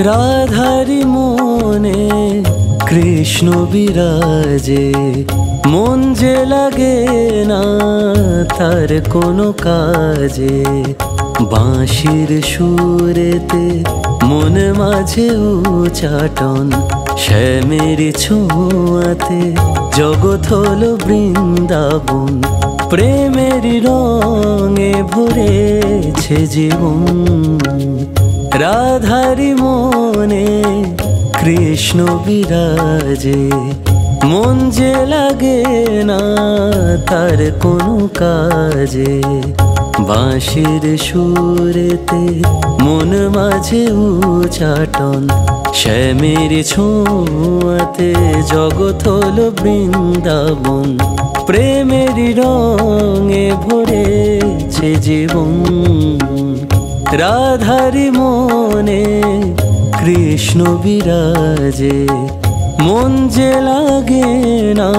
রাধারি মনে কৃষ্ণ বিরাজে, মন যে লাগে না তার কোনো কাজে। বাঁশির সুরেতে মন মাঝে উচাটন, শ্যামের ছোঁয়াতে জগৎ হলো বৃন্দাবন। প্রেমের রঙে ভরেছে জীবন, রাধারি মনে কৃষ্ণ বিরাজে, মন যে লাগে না তার কোনো কাজে। বাঁশির সুরেতে মন মাঝে উচাটন, শ্যামের ছোঁয়াতে জগৎ হলো বৃন্দাবন। প্রেমের রঙে ভরেছে জীবন, রাধারি মনে কৃষ্ণ বিরাজে, মন যে লাগে না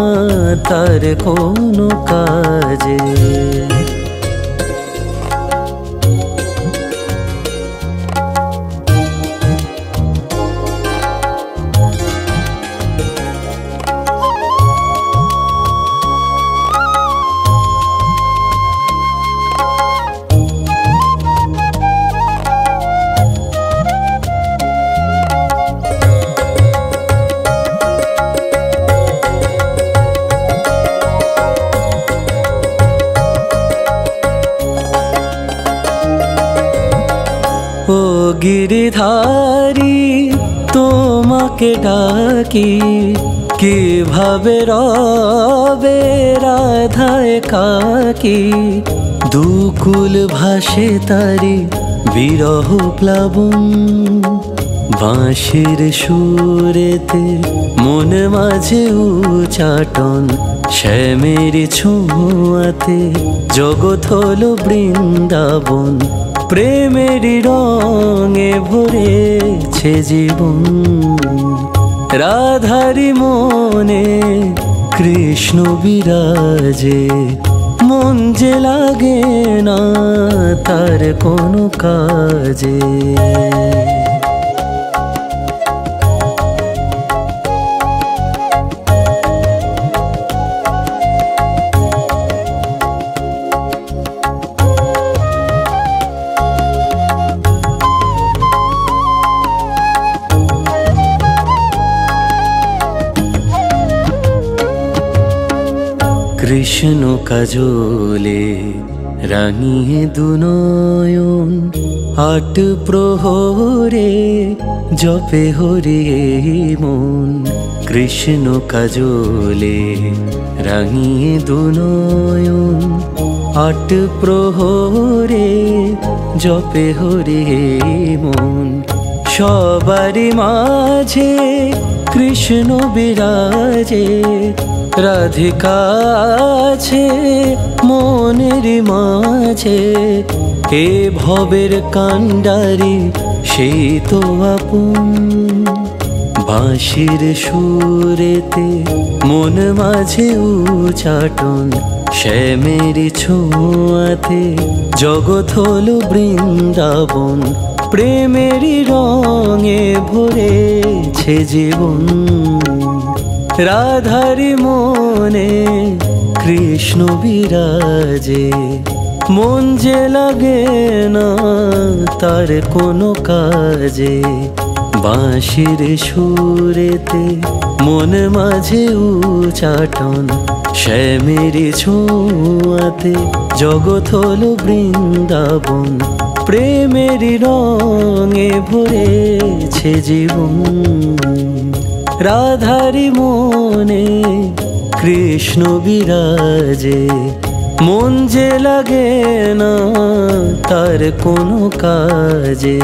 তার কোনো কাজে। ও গিরিধারী তোমাকে ডাকি, কিভাবে রবে রাধা একাকী। দুকুল ভাসে তারি বিরহ প্লাবন, বাঁশির সুরেতে মন মাঝে উচাটন, শ্যামের ছোঁয়াতে জগৎ হলো বৃন্দাবন। প্রেমের রঙে ভরেছে জীবন, রাধারি মনে কৃষ্ণ বিরাজে, মন যে লাগে না তার কোনো কাজে। কৃষ্ণ কাজলে রাঙিয়ে দুনয়ন, আট প্রহরে জপে হরি মন। কৃষ্ণ কাজলে রাঙিয়ে দুনয়ন, আট প্রহরে জপে হরি মন। সবারই মাঝে কৃষ্ণ বিরাজে, রাধিকা আছে মনের মাঝে। এ ভবের কান্ডারি সেই তো আপন, বাঁশির সুরেতে মন মাঝে উচাটন, শ্যামের ছোঁয়াতে জগৎ হলো বৃন্দাবন। প্রেমের রঙে ভরেছে জীবন, রাধারি মনে কৃষ্ণ বিরাজে, মন যে লাগে না তার কোনো কাজে। বাঁশির সুরেতে মন মাঝে উচাটন, শ্যামের ছোঁয়াতে জগৎ হলো বৃন্দাবন। প্রেমের রঙে ভরেছে জীবন, রাধারি মনে কৃষ্ণ বিরাজে, মন যে লাগে না তার কোনো কাজে।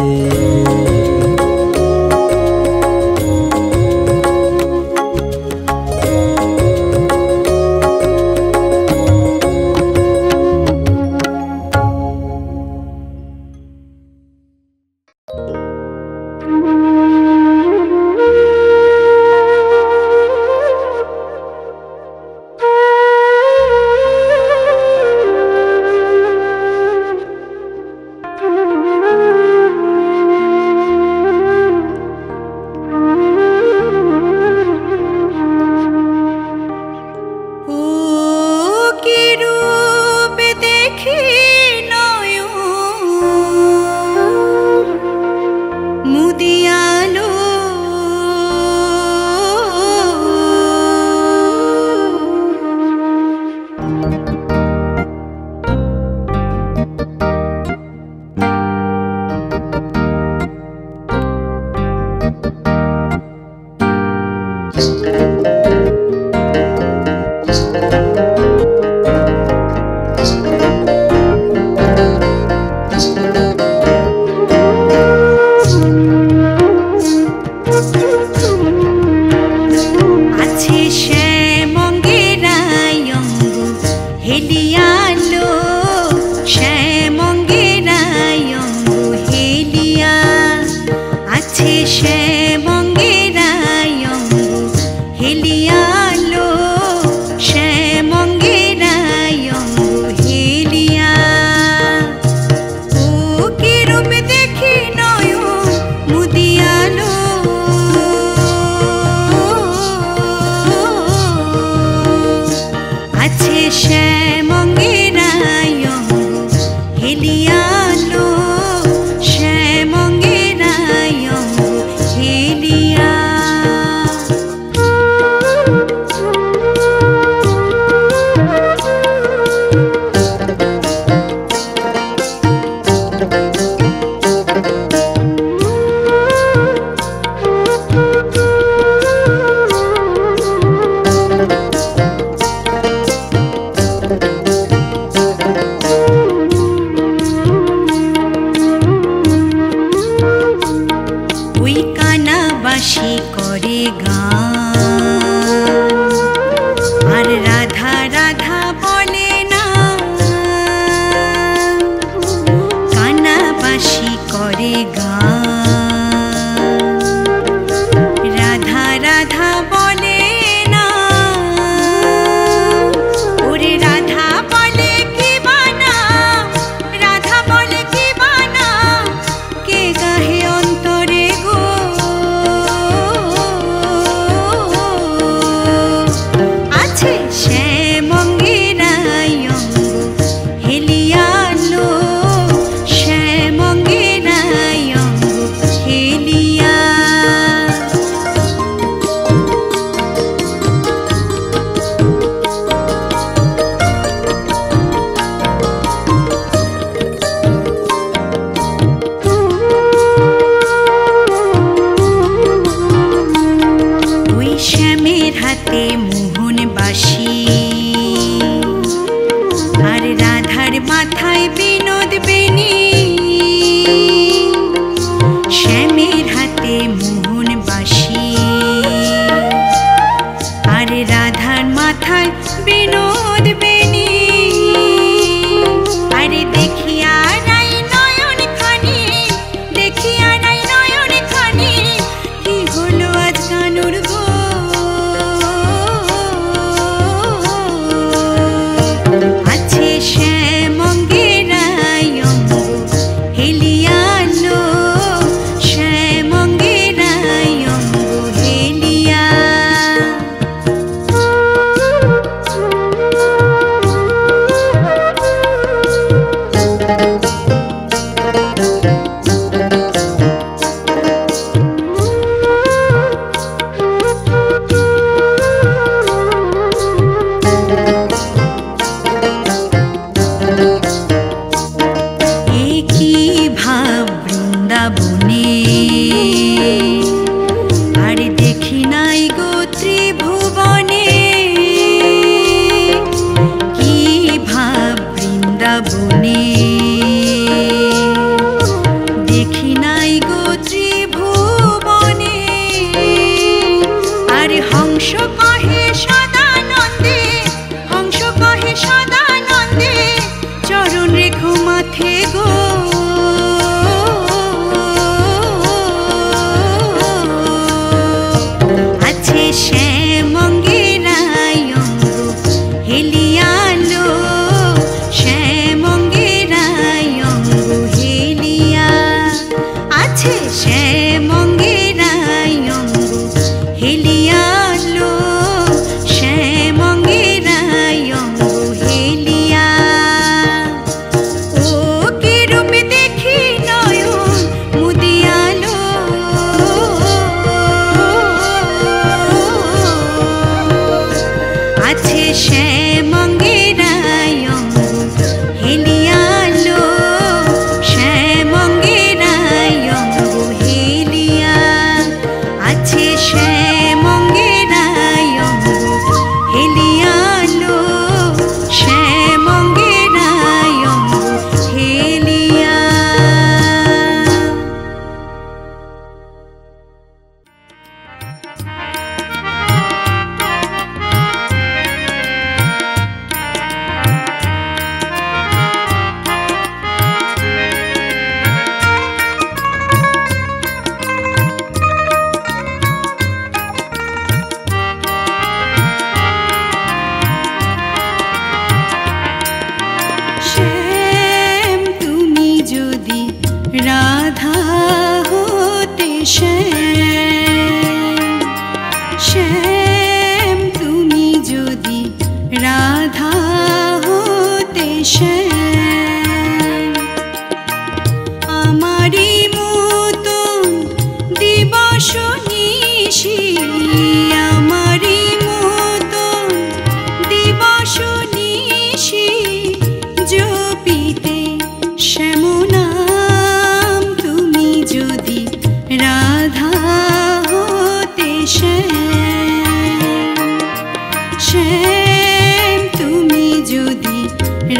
শ্যাম তুমি যদি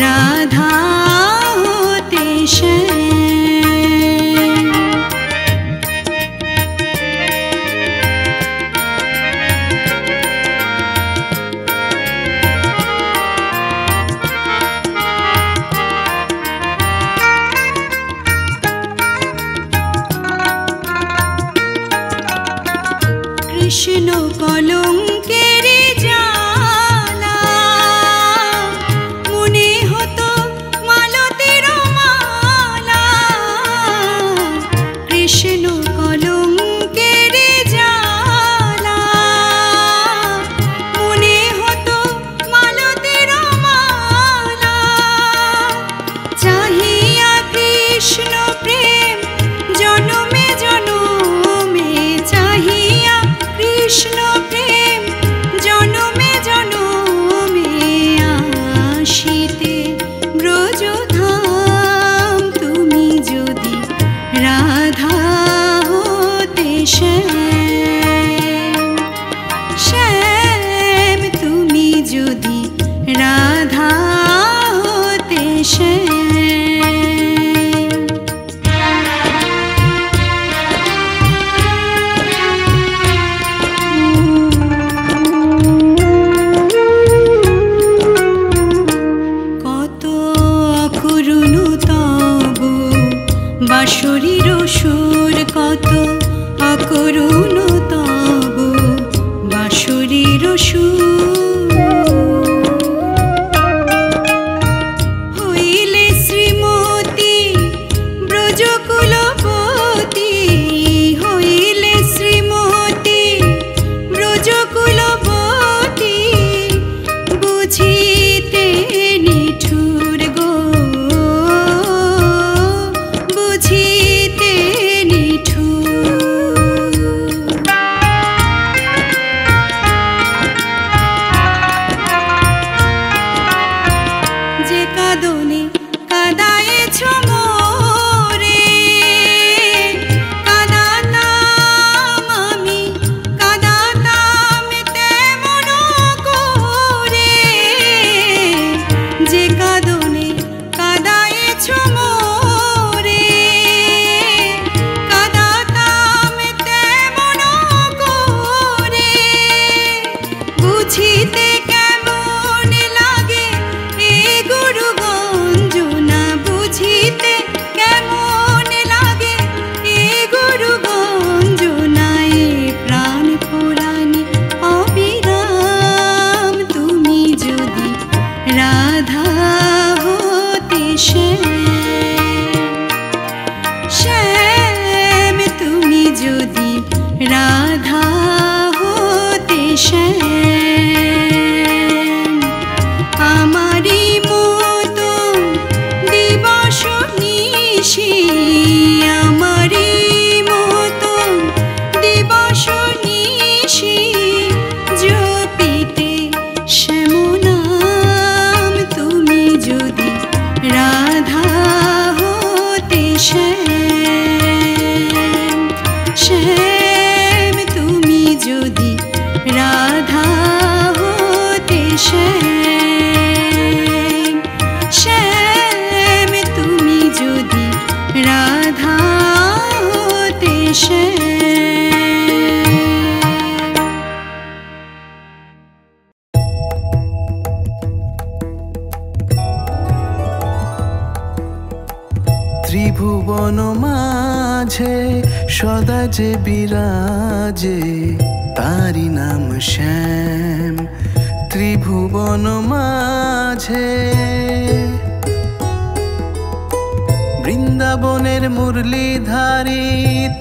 রাধা হতে শ্যাম। কৃষ্ণ কলঙ্কের জ্বালা মনে হতো মালতীর মালা। কৃষ্ণ কলঙ্কের জ্বালা মনে হতো মালতীর মালা। চাহিয়া কৃষ্ণ প্রেম জনমে জনমে, চাহিয়া কৃষ্ণ প্রেম জনমে জনমে, আসিতে ব্রজধাম তুমি যদি রাধা হতে শ্যাম। শ্যাম তুমি যদি রাধা হতে শ্যাম। বাঁশরীর সুর কত অকরুণ তব বাঁশরীর সুর। হইলে শ্রীমতী ব্রজকুলপতি, হইলে শ্রীমতী ব্রজকুলপতি, বুঝিতে নিঠুর গো, বুঝিতে নিঠুর। যে কাঁদনে কাঁদায়েছ মোরে, কাঁদাতাম আমি, কাঁদাতাম তেমন করে। যে কাঁদনে কাঁদায়েছ মোরে, কাঁদাতাম তেমন করে। বুঝিতে কেমন লাগে এ গুরু গঞ্জনা, বুঝিতে কেমন লাগে এ গুরু গঞ্জনা। এ প্রাণ পুরাণে অবিরাম তুমি যদি রাধা হতে শ্যাম। শ্যাম তুমি যদি রাধা হতে শ্যাম। আমারি মতো দিবস নিশি, আমারি মতো দিবস নিশি, জপিতে শ্যাম নাম তুমি যদি রাধা হতে শ্যাম। শ্যাম তুমি যদি রাধা হতে শ্যাম। শ্যাম তুমি যদি রাধা হতে শ্যাম। ত্রিভুবন মাঝে সদা যে বিরাজে, তারি নাম শ্যাম। ত্রিভুবন মাঝে বৃন্দাবনের মুরলীধারী,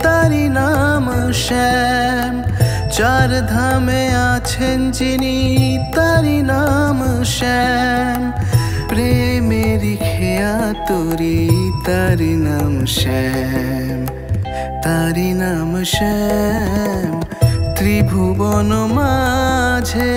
তারি নাম শ্যাম। চার ধামে আছেন যিনি, তারি নাম শ্যাম। প্রেমেরি খেয়া তোরি, তারি নাম শ্যাম। তারি নাম শ্যাম। ত্রিভুবন মাঝে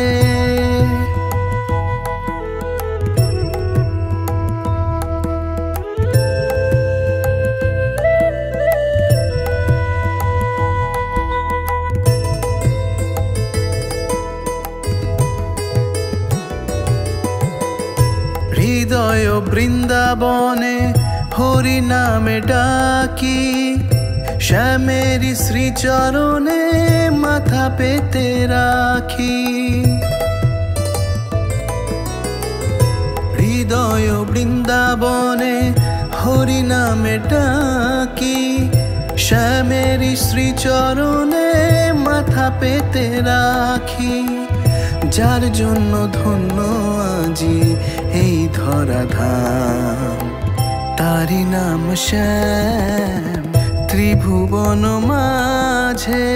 হৃদয় বৃন্দাবনে হরি নামে ডাকি, শ্যামেরি শ্রীচরণে মাথা পেতে রাখি। হৃদয় বৃন্দাবনে হরি নামে ডাকি, শ্যামেরি শ্রীচরণে মাথা পেতে রাখি। যার জন্য ধন্য আজি এই ধরাধাম, তারি নাম শ্যাম ত্রিভুবন মাঝে।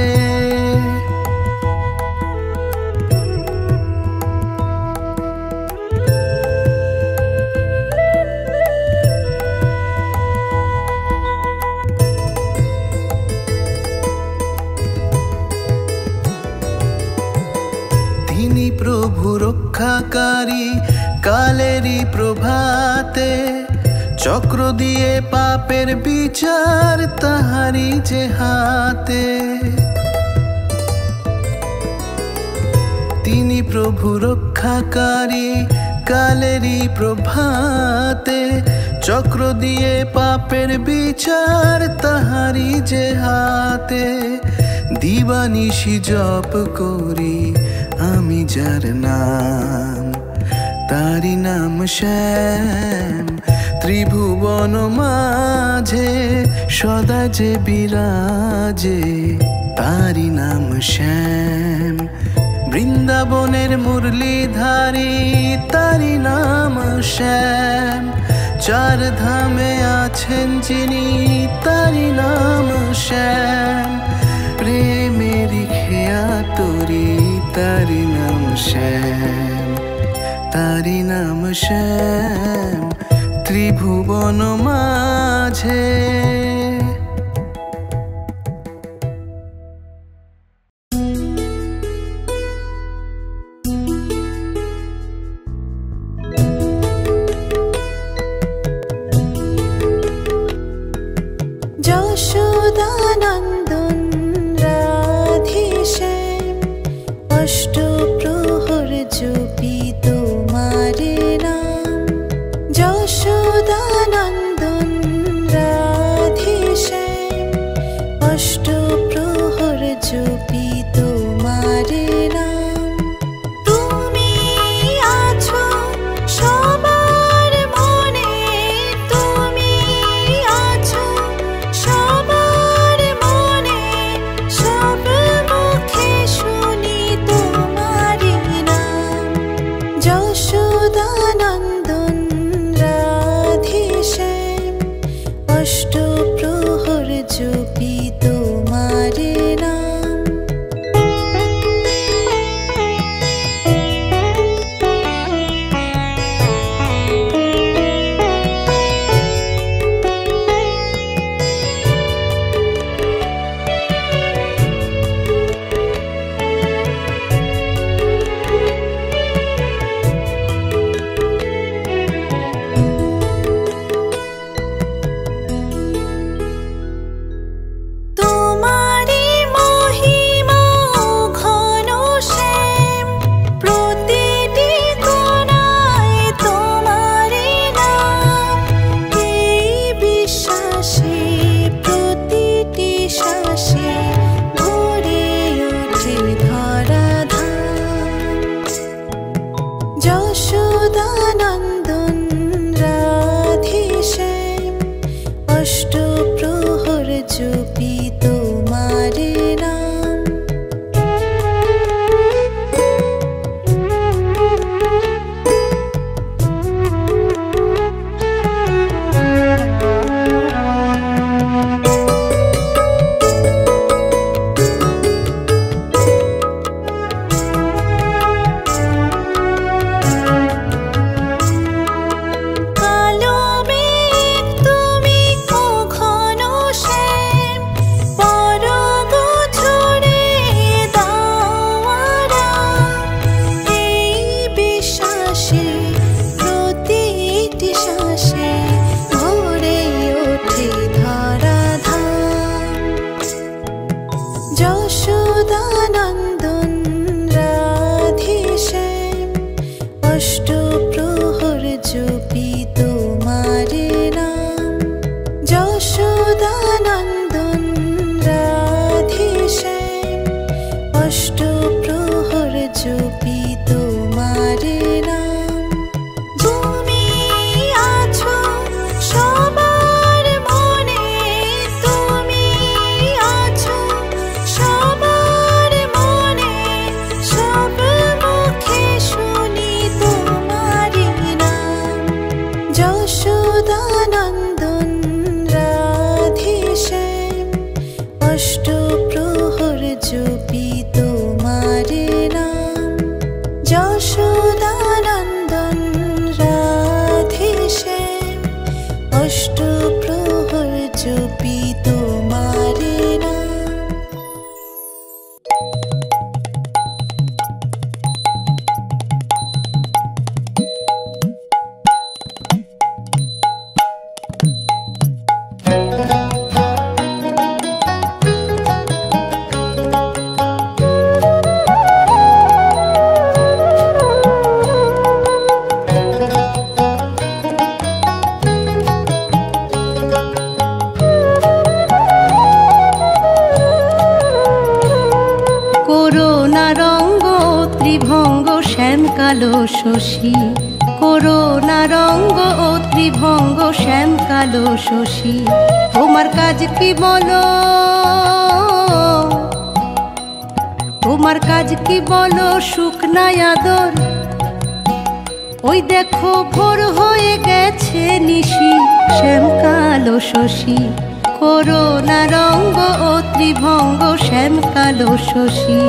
তিনি প্রভু রক্ষাকারী কালেরই প্রভাতে, চক্র দিয়ে পাপের বিচার তাহারি যে হাতে। তিনি প্রভু রক্ষাকারী কালেরই প্রভাতে, চক্র দিয়ে পাপের বিচার তাহারি যে হাতে। দিবানিশি জপ করি আমি যার নাম, তারি নাম শ্যাম ত্রিভুবন মাঝে। সদা যে বিরাজে তারি নাম শ্যাম, বৃন্দাবনের মুরলীধারী তারি নাম শ্যাম। চার ধামে আছেন যিনি তারি নাম শ্যাম, প্রেমেরি খেয়া তোরি তারি নাম শ্যাম, তারি নাম শ্যাম ত্রিভুবন মাঝে। যশোদানন্দন রাধে শ্যাম, অষ্টপ্রহর জপি তোমার নাম। যশোদানন্দন রাধে শশী, করুণা রঙ্গ ও ত্রিভঙ্গ শ্যাম কালো শশী। তোমার কাজ কি বলো, তোমার কাজ কি বলো সুখ নাই আদর? ওই দেখো ভোর হয়ে গেছে নিশি, শ্যাম কালো শশী, করুণা রঙ্গ ও ত্রিভঙ্গ শ্যাম কালো শশী।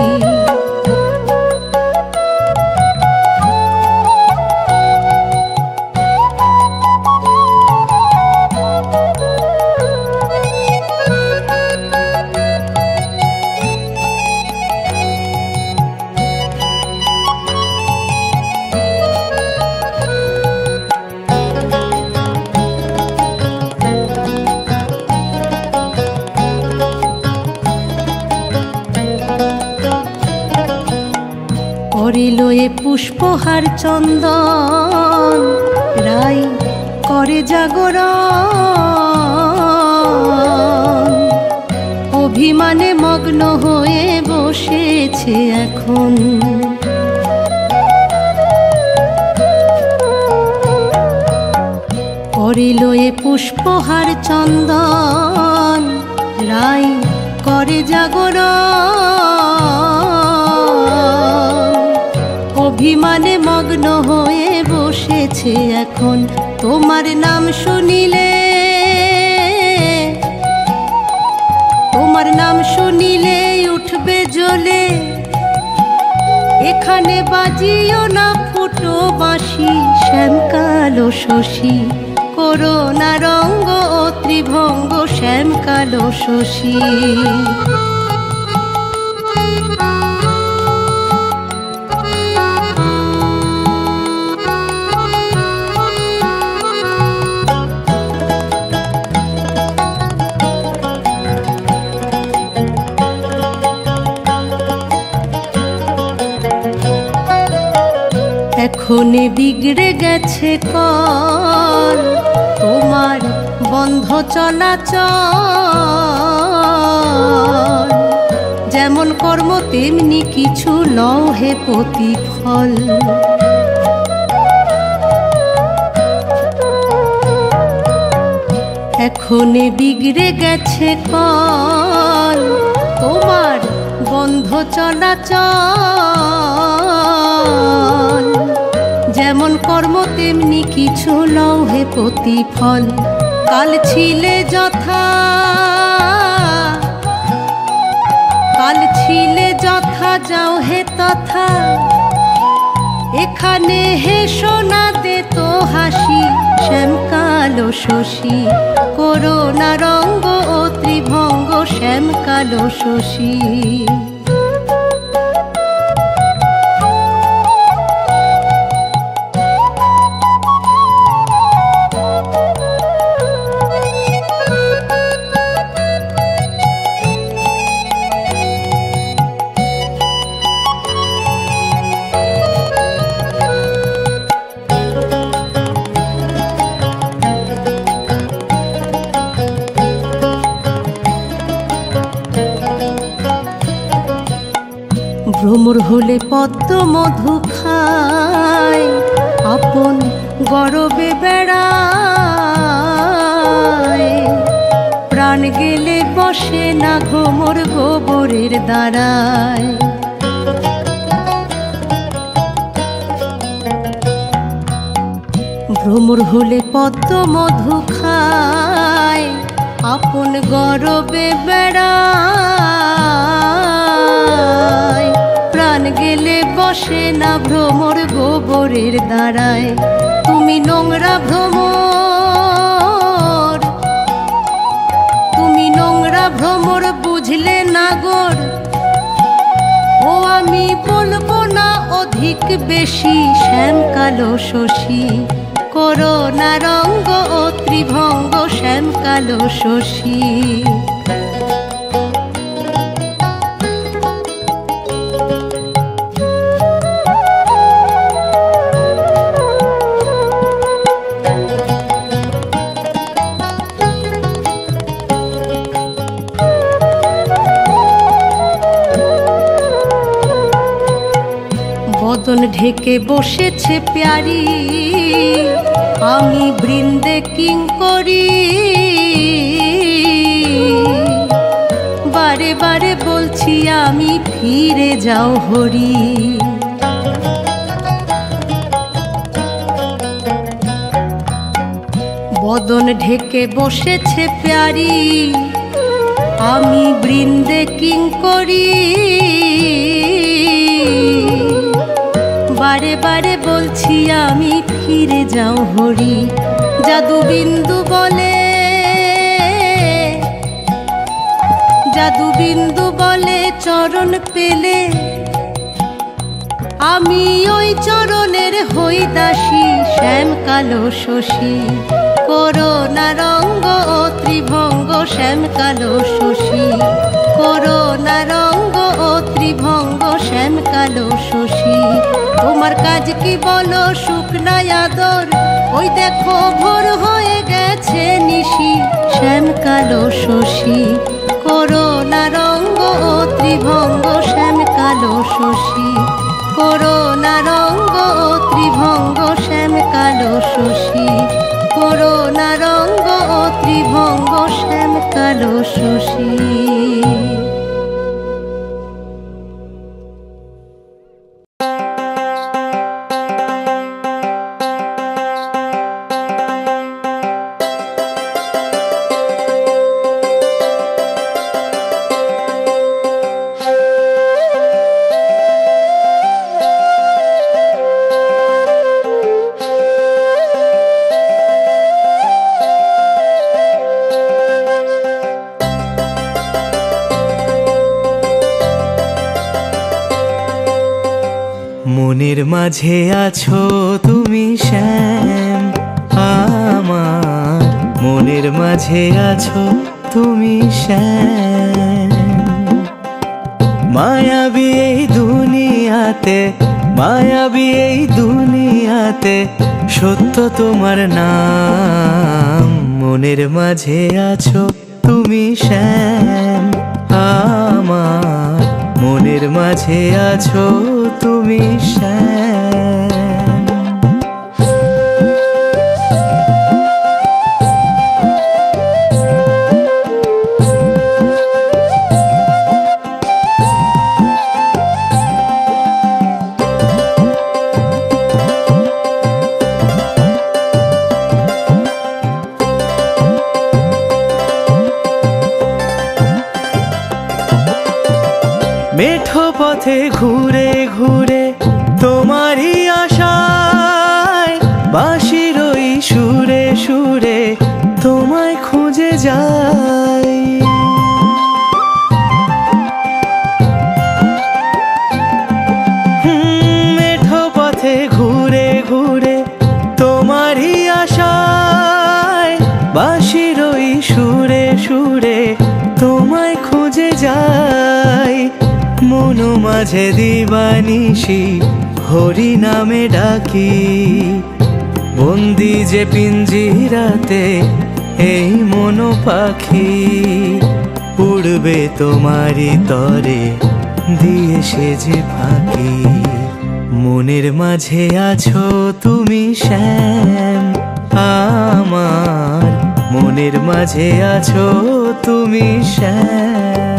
করিল এ পুষ্পহার চন্দন, রাই করে জাগরণ। অভিমানে মগ্ন হয়ে বসেছে এখন, করিল এ পুষ্পহার চন্দন, রাই করে জাগরণ। অভিমানে মগ্ন হয়ে বসেছে এখন, তোমার নাম শুনিলে, তোমার নাম শুনিলে উঠবে জ্বলে। এখানে বাজিও না ফুটো বাঁশি, শ্যাম কালো শশী, করুণা রঙ্গ ও ত্রিভঙ্গ শ্যাম কালো শশী। এখনে বিগড়ে গেছে কল, তোমার বন্ধ চলাচল। যেমন কর্ম তেমনি কিছু লও হে প্রতিফল। এখনে বিগড়ে গেছে কল, তোমার বন্ধ চলাচল। যেমন কর্ম তেমনি কিছু লও হে প্রতিফল। কাল ছিলে যথা, কাল ছিলে যথা, যাও হে তথা। এখানে হে সোনা দে তো হাসি, শ্যাম কালো শশী, করুণা রঙ্গ ও ত্রিভঙ্গ শ্যাম কালো শশী। ভ্রমর হলে পদ্ম মধু খায়, আপন গরবে বেড়ায়। প্রাণ গেলে বসে না ভ্রমর গোবরের দ্বারায়। ভ্রমর হলে পদ্ম মধু খায়, আপন গরবে বেড়ায়। প্রাণ গেলে বসে না ভ্রমর গোবরের দ্বারায়। তুমি নোংরা ভ্রমর, তুমি নোংরা ভ্রমর বুঝলে না গোর। ও আমি বলবো না অধিক বেশি, শ্যাম কালো শশী, করুণা রঙ্গ ও ত্রিভঙ্গ শ্যাম কালো শশী। বদন ঢেকে বসেছে প্যারি, আমি বৃন্দে কিঙ্করি। বারে বারে বলছি আমি ফিরে যাও হরি। বদন ঢেকে বসেছে প্যারি, আমি বৃন্দে কিঙ্করি। বারে বারে বলছি আমি ফিরে যাও হরি। জাদু বিন্দু বলে, জাদু বিন্দু বলে চরণ পেলে আমি ওই চরণের হই দাসী। শ্যাম কালো শশী করোনা রঙ্গ ও ত্রিভঙ্গ, শ্যাম কালো শশী করোনা রঙ্গ ও ত্রিভঙ্গ, শ্যাম কালো শশী। তোমার কাজ কি বলো শুকনা আদর, ওই দেখো ভোর হয়ে গেছে নিশি। শ্যাম কালো শশী করোনা রঙ্গ ও ত্রিভঙ্গ, শ্যাম কালো শশী করোনা রঙ্গ ও ত্রিভঙ্গ, শ্যাম কালো শশী করোনা রঙ্গ ও ত্রিভঙ্গ, শ্যাম কালো শশী। মনের মাঝে আছো তুমি শ্যাম আমার, মনের মাঝে আছো তুমি শ্যাম। মায়াবী এই দুনিয়াতে, মায়াবী এই দুনিয়াতে সত্য তোমার নাম। মনের মাঝে আছো তুমি শ্যাম আমার, মনের মাঝে আছো তুমি শ্যাম। মেঠো পথে ঘুরে ঘুরে তোমারই আশায়, বাঁশির ওই সুরে সুরে তোমায় খুঁজে যাই। মেঠো পথে ঘুরে ঘুরে তোমারই আশায়, বাঁশির ওই সুরে সুরে তোমায় খুঁজে যাই। মন মাঝে দিবানিশি হরি নামে ডাকি, বন্দি যে পিঞ্জিরাতে এই মন পাখি। উড়বে তোমারি তরে দিয়ে সে যে ফাঁকি। মনের মাঝে আছো তুমি শ্যাম আমার, মনের মাঝে আছো তুমি শ্যাম।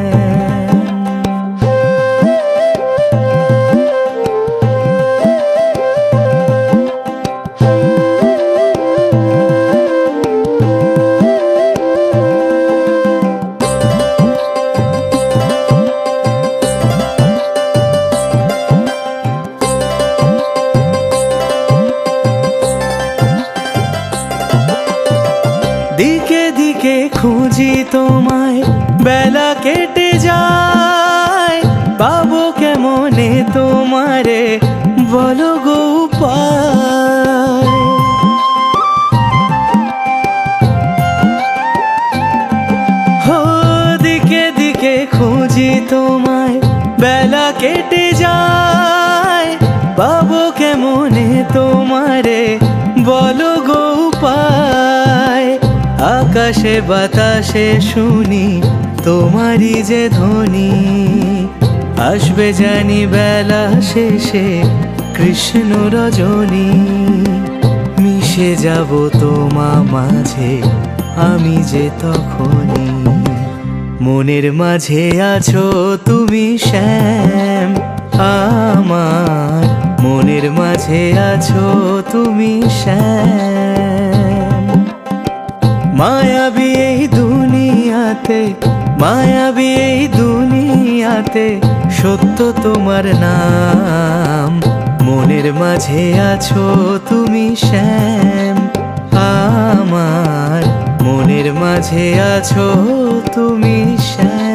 দিকে দিকে খুঁজি তোমায়, বেলা কেটে যায়। পাবো কেমনে তোমারে বলো গো উপায়। হো দিকে দিকে খুঁজি তোমায়, বেলা কেটে যায়। পাবো কেমনে তোমারে বলো গো উপায়। আকাশে বাতাসে শুনি তোমারি যে ধ্বনি, আসবে জানি বেলা শেষে কৃষ্ণ রজনী, মিশে যাব তোমা মাঝে আমি যে তখনই। মনের মাঝে আছো তুমি শ্যাম আমার, মনের মাঝে আছো তুমি শ্যাম। মায়াবী এই দুনিয়াতে, মায়াবী এই দুনিয়াতে সত্য তোমার নাম। মনের মাঝে আছো তুমি শ্যাম আমার, মনের মাঝে আছো তুমি শ্যাম।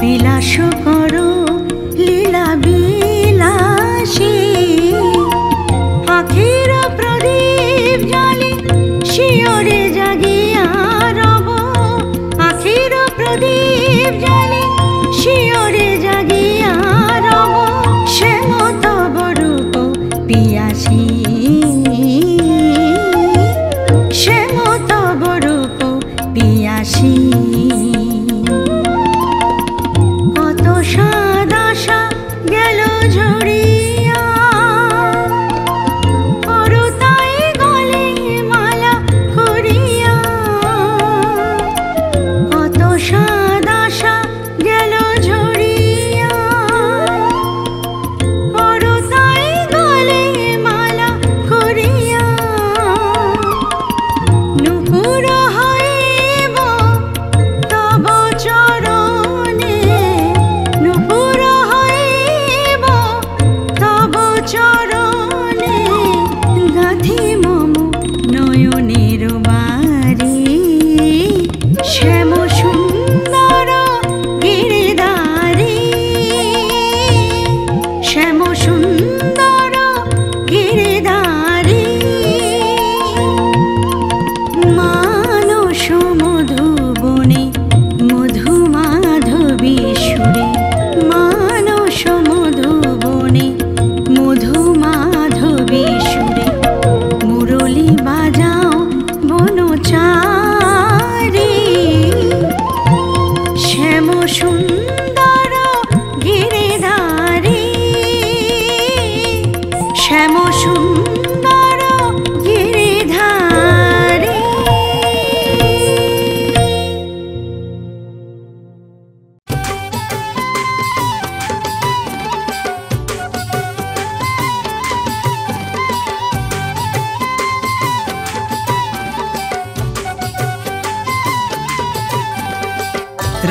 বিলাস করো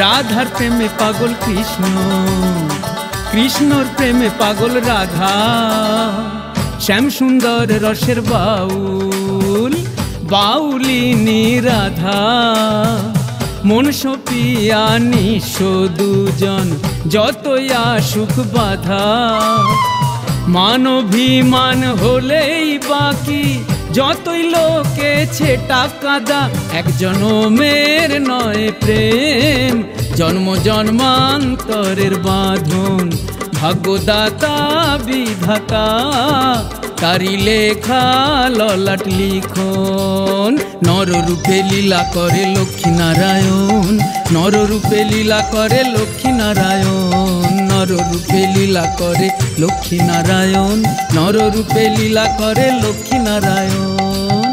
রাধার প্রেমে পাগল কৃষ্ণ, কৃষ্ণর প্রেমে পাগল রাধা। শ্যাম সুন্দর রসের বাউল, বাউলিনী রাধা। মন সপিয়া নিঃস্ব দুজন, যতই আসুক বাধা। মানভিমান হলেই বাকি, যতই লোকেছে টাকাদা। এক জনমের নয় প্রেম, জন্ম জন্মান্তরের বাঁধন। ভাগ্যদাতা বিধাতা, তারি লেখা ললাট লিখন। নররূপে লীলা করে লক্ষ্মী নারায়ণ, নররূপে লীলা করে লক্ষ্মী নারায়ণ। নররূপে লীলা করে লক্ষ্মী নারায়ণ, নররূপে লীলা করে লক্ষ্মী নারায়ণ।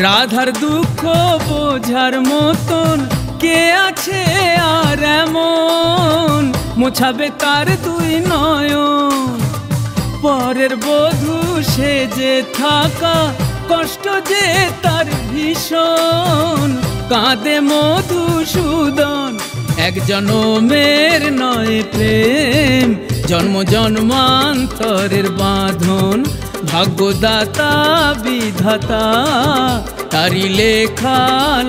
রাধার দুঃখ বোঝার মতন কে আছে আর এমন? মোছাবে কার দুই নয়ন, পরের বধূ সেজে থাকা কষ্ট যে তার ভীষণ। কাঁদে মধুসূদন, এক জনমের নয় প্রেম, জন্ম জন্মান্তরের বাঁধন। ভাগ্যদাতা বিধাতা, তারি লেখা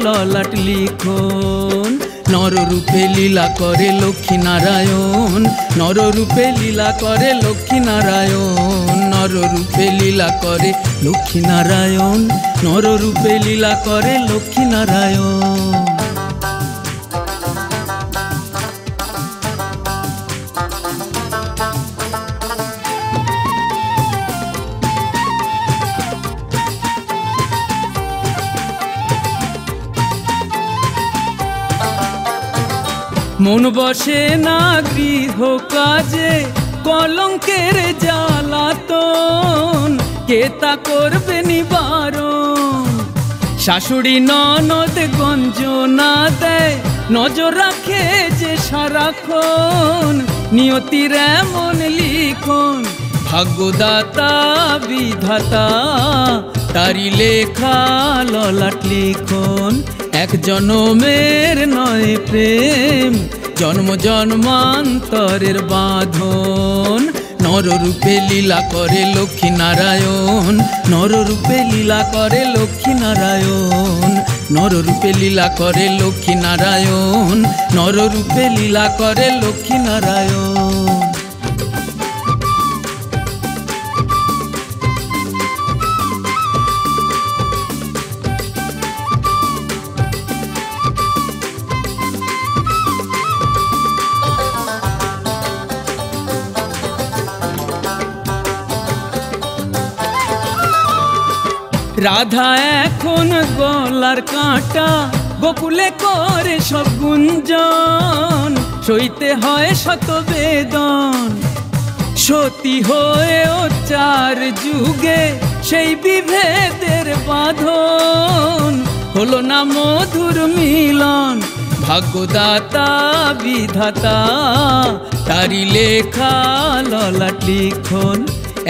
ললাট লিখন। নররূপে লীলা করে লক্ষ্মী নারায়ণ, নররূপে লীলা করে লক্ষ্মী নারায়ণ। নররূপে লীলা করে লক্ষ্মী নারায়ণ, নররূপে লীলা করে লক্ষ্মী নারায়ণ। মন বসে না গৃহ কাজে, কলঙ্কের জ্বালাতন। কে তা করবে নিবারণ? শাশুড়ি ননদ গঞ্জনা দেয়, নজর রাখে যে সারাক্ষণ। নিয়তির এমন লিখন, ভাগ্যদাতা বিধাতা, তারি লেখা ললাট লিখন। এক জনমের নয় প্রেম, জন্ম জন্মান্তরের বাঁধন। নররূপে লীলা করে লক্ষ্মী নারায়ণ, নররূপে লীলা করে লক্ষ্মী নারায়ণ। নররূপে লীলা করে লক্ষ্মী নারায়ণ, নররূপে লীলা করে লক্ষ্মী নারায়ণ। রাধা এখন গলার কাঁটা, গোকুলে করে সব গুঞ্জন। সইতে হয় শত বেদন, সতী হয়েও 4 যুগে সেই বিভেদের বাঁধন। হলো না মধুর মিলন, ভাগ্যদাতা বিধাতা, তারি লেখা ললাট লিখন।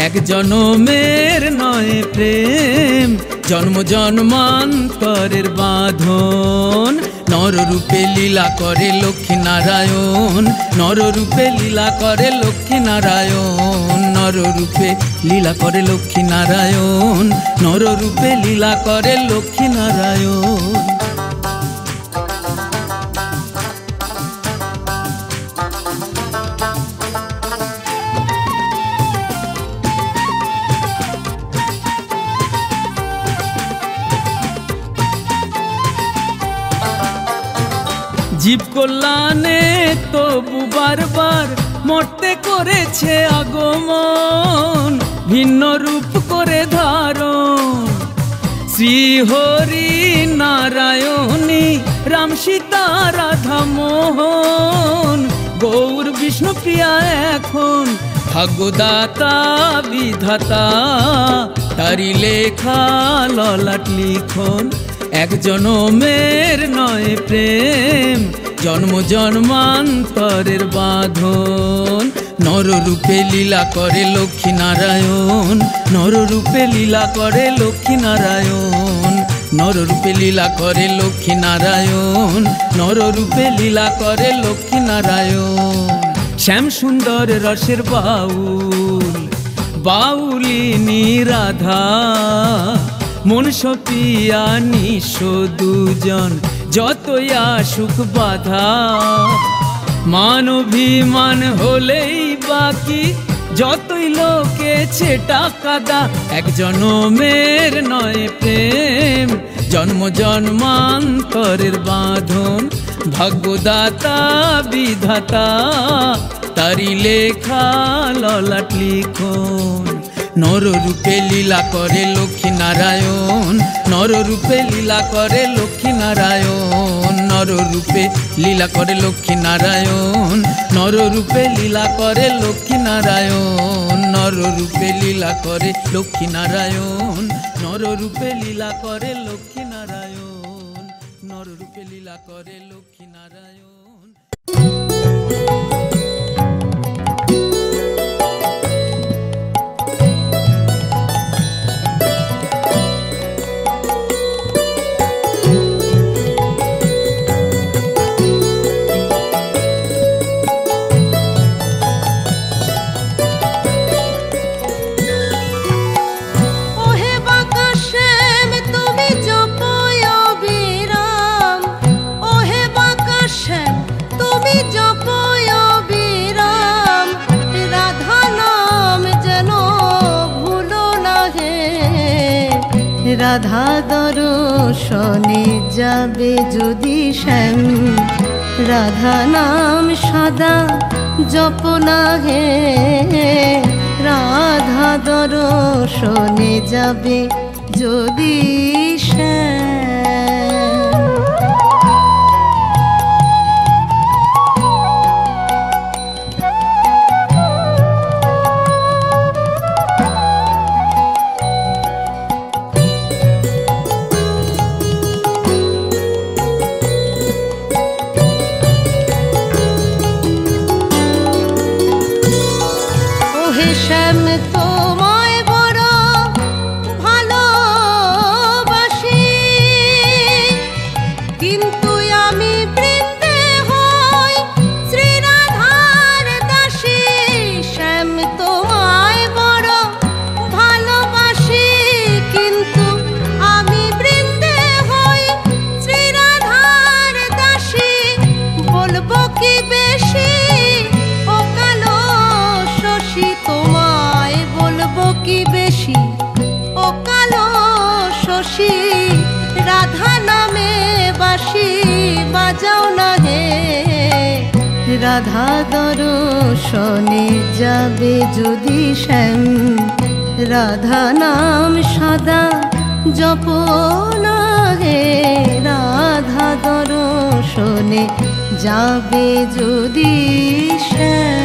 এক জনমের নয় প্রেম, জন্ম জন্মান্তরের বাঁধন। নররূপে লীলা করে লক্ষ্মী নারায়ণ, নররূপে লীলা করে লক্ষ্মী নারায়ণ। নররূপে লীলা করে লক্ষ্মী নারায়ণ, নররূপে লীলা করে লক্ষ্মী নারায়ণ। জীব কল্যাণে তবু বারবার মরতে করেছে আগমন, ভিন্ন রূপ করে ধারণ। শ্রীহরি নারায়ণী রাম সীতা রাধা মোহন, গৌর বিষ্ণু প্রিয়া এখন ভাগ্যদাতা বিধাতা, তারি লেখা ললাট লিখন, এক জনমের নয় প্রেম, জন্ম জন্মান্তরের বাঁধন। নররূপে লীলা করে লক্ষ্মী নারায়ণ, নররূপে লীলা করে লক্ষ্মী নারায়ণ, নররূপে লীলা করে লক্ষ্মী নারায়ণ, নররূপে লীলা করে লক্ষ্মী নারায়ণ। শ্যাম সুন্দর রসের বাউল, বাউলিনী রাধা, মন সপিয়া নিঃস্ব দুজন, যতই আসুক বাধা। মান অভিমান হলেই বাকি, যতই লোকেছে টাকাদা, এক জনমের নয় প্রেম, জন্ম জন্মান্তরের বাঁধন। ভাগ্যদাতা বিধাতা তারি লেখা ললাট লিখন, নররূপে লীলা করে লক্ষ্মী নারায়ণ, নররূপে লীলা করে লক্ষ্মী নারায়ণ, নররূপে লীলা করে লক্ষ্মী নারায়ণ, নররূপে লীলা করে লক্ষ্মী নারায়ণ, নররূপে লীলা করে লক্ষ্মী নারায়ণ, নররূপে লীলা করে লক্ষ্মী নারায়ণ, নররূপে লীলা করে লক্ষ্মী নারায়ণ। রাধা দর্শনে যাবে যদি শ্যাম, রাধা নাম সদা জপনা হে। রাধা দর্শনে যাবে যদি শ্যাম। শ্যাম তোমায় বড় ভালোবাসি, কিন্তু আমি বৃন্দে হই শ্রী রাধার দাসী। শ্যাম তোমায় বড় ভালোবাসি, কিন্তু আমি বৃন্দে হই শ্রী রাধার দাসী। বলবো কি বেশি ও কালো শশী, তোমায় বলবো কি বেশি ও কালো শশী। রাধা নামে বাঁশি বাজাও না হে, রাধা দর্শনে যাবে যদি শ্যাম। রাধা নাম সদা জপনা হে, রাধা দর্শনে যাবে যদি শ্যাম।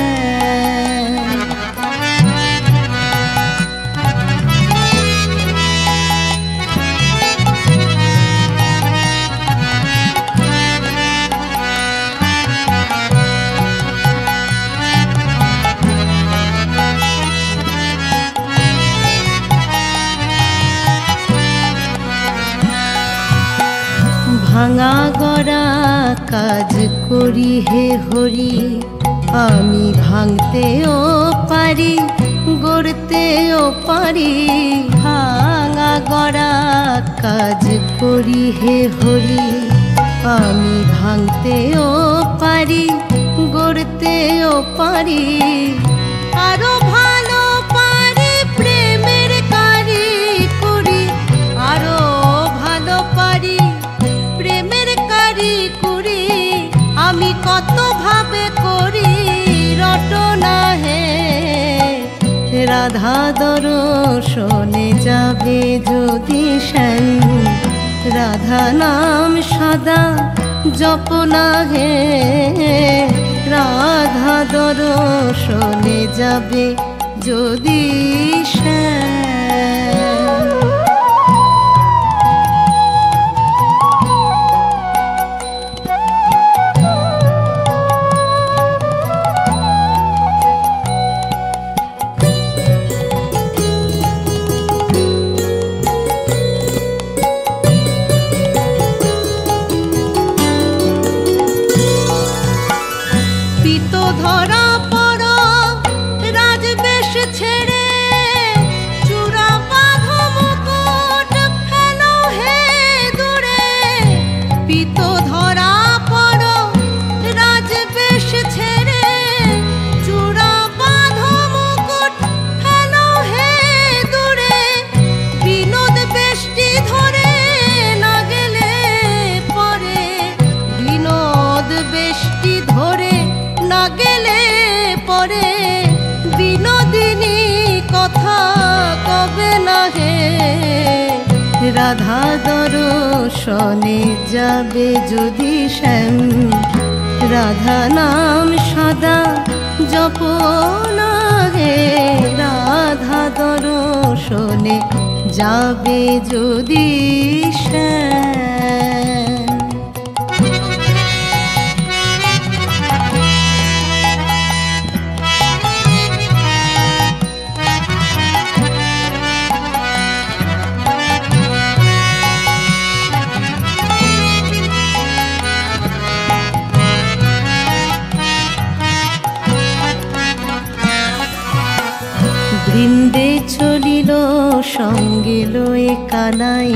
ভাঙা গড়া কাজ করি হে হরি, আমি ভাঙতেও পারি গড়তেও পারি। ভাঙা গড়া কাজ করি হে হরি, আমি ভাঙতেও পারি গড়তেও পারি। আরো ভালো পারি প্রেমের কারিগরি, আরো ভালো পারি প্রেমের কারিগরি। আমি কত ভাবে করি রটনা হে, রাধা দর্শনে যাবে যদি শ্যাম। রাধা নাম সদা জপনা হে, রাধা দর্শনে যাবে যদি শ্যাম। কেষ্টি ধরে না গেলে পরে বিনোদিনী কথা কবে না হে। রাধা দর্শনে যাবে যদি শ্যাম, রাধা নাম সদা জপ না হে। রাধা দর্শনে যাবে যদি শ্যাম। বৃন্দে চলিল সঙ্গে লয়ে কানাই,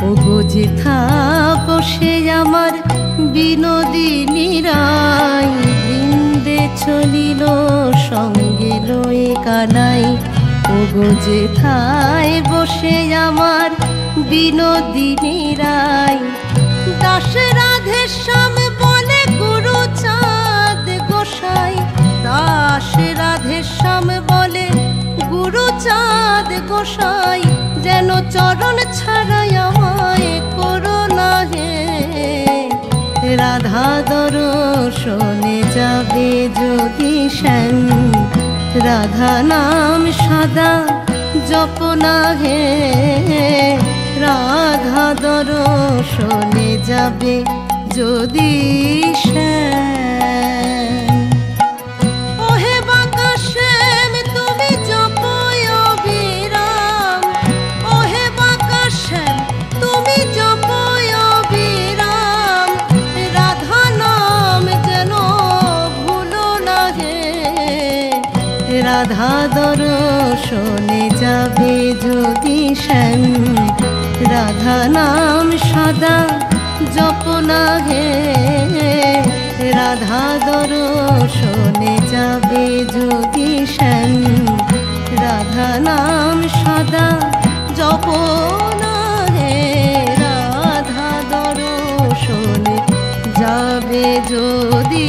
ওগো যেথা বসে আমার বিনোদিনী রাই। বৃন্দে চলিল সঙ্গে লয়ে কানাই, ওগো যেথায় বসে আমার বিনোদিনী রাই। দাস রাধে শ্যাম বলে গুরু চাঁদ গোসাই, দাস রাধে শ্যাম বলে গুরু চাঁদ গোসাই। যেন চরণ ছাড়াই আমায় করো না হে। রাধা দর্শনে যাবে যদি শ্যাম, রাধা নাম সদা জপ না হে। রাধা দর্শনে যাবে যদি শ্যাম। ওহে বাঁকা শ্যাম তুমি জপ অবিরাম, ওহে বাঁকা শ্যাম তুমি জপ অবিরাম। রাধা নাম যেন ভুলো না হে। রাধা দর্শনে যাবে যদি শ্যাম, রাধা নাম সদা জপ না হে। রাধা দর্শনে যাবে যদি শ্যাম, রাধা নাম সদা জপ না হে। রাধা দর্শনে যাবে যদি